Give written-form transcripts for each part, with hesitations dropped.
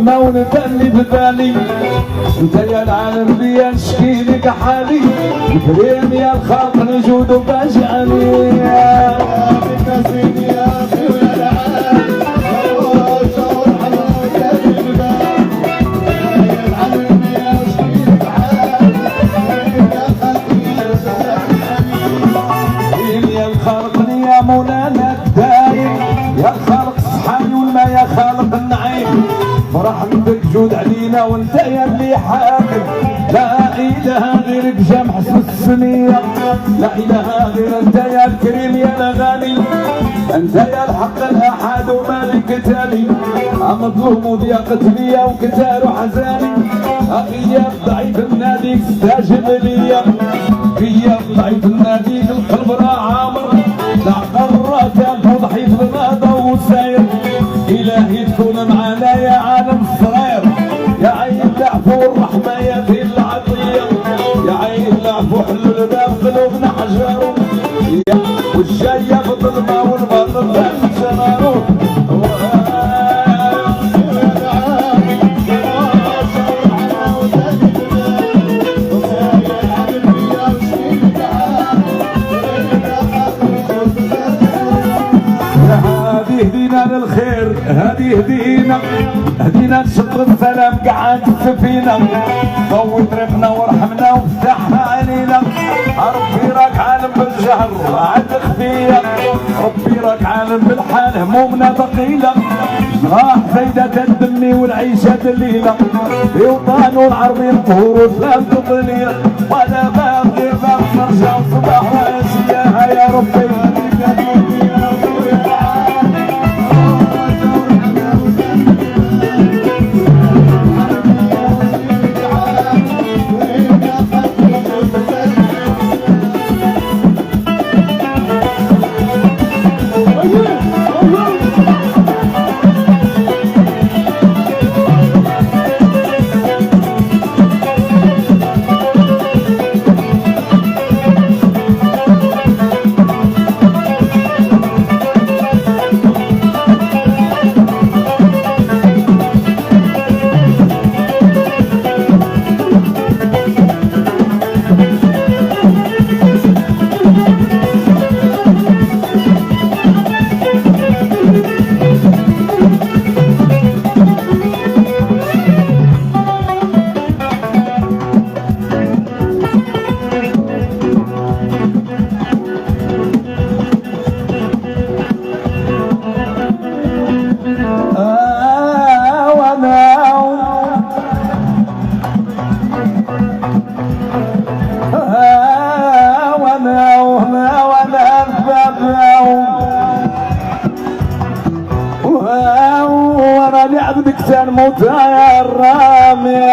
الرحمة وانت اللي ببالي، انت يا العالم لي نشكي لك حالي، الكريم يا الخلق نجود وبجعلي يا سيدي يا اخي ويا العالم مولانا الدايم يا خالق الصحاني والما يا خالق النعيم، برحمتك جود علينا وانت يا اللي حاكم، لا اله غيرك جمع حسن السنية، لا اله غير انت يا الكريم يا الغالي، انت يا الحق الاحد ومالك تالي، مظلوم وضيقت ليا وكتار وحزاني، اخي يا الضعيف الناديك استجب ليا، يا الضعيف الناديك القلب راه عامر، لا قرة الفضحي في الغابة والسير، إلهي تكون معانا يا عالم الصغير، يا عين العفو والرحمة يا ذي العطية، يا عين العفو حل الباب قلوبنا حجار، والجاية في الظلمة والباطل في الشنارور. هدينا للخير هدي هدينا نشق السلام قعد السفينة، ضوي طريقنا وارحمنا وافتحها علينا، ربي راك عالم بالجهر عاد خفية، ربي راك عالم بالحال همومنا ثقيلة، راح زيدة الدمي والعيشة دليلة، في وطن والعربي الطهور وسلام تضليلة، ولا باقي نرجع صباح وعشية يا ربي. عبدك تنموت يا الرامي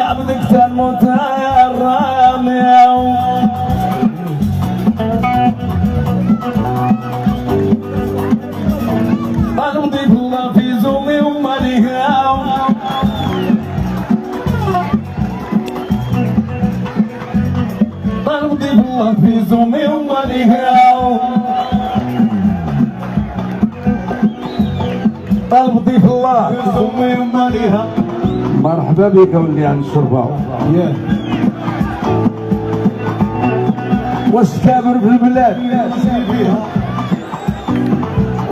عبدك تنموت يا الرامي، نضيف الله في زومي وماليها، نضيف الله في زومي وماليها، طالب ضيف الله في زومي وماليها. مرحبا بك ولي عن الشربة. واش كابر في البلاد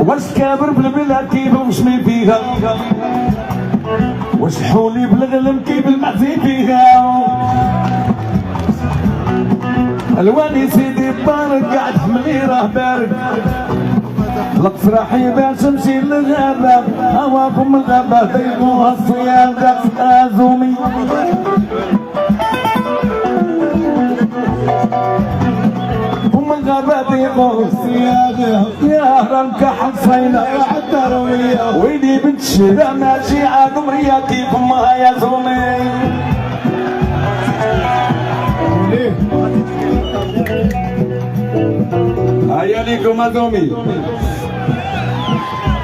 واش كابر في البلاد كيف مشمي فيها، واش حولي بالغلم كيف المعزي فيها، الوالي سيدي طارق قاعد حملي راه بارد، القصراحي باش نمشي للغابة، هواكم الغابة طيبوها الصيادة ازومي، الغابة طيبوها الصيادة، يا رمك حصينا ويلي بنت الشهداء ماشي عاد مريا كيف امها يا زومي. تحية ليكم أزومي.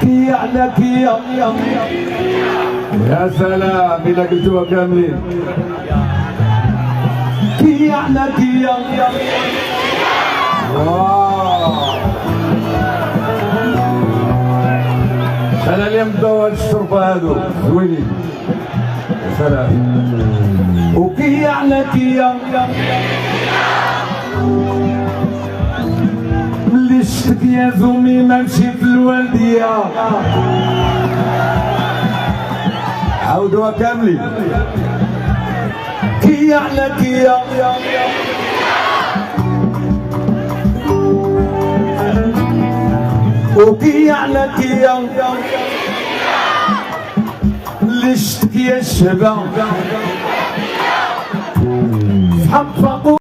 كيا على كيا يا سلام إلا قلتوها كاملين. كيا على كيا أنا اليوم بداو هاد الشرطة هادو زوينين. يا سلام. وكيا على كيا ملي شفتك يا زومي ما مشيت للوالدية. عاودوها كاملين. كيا على كيا وكيا على كيا اللي شفتك يا الشباب صحاب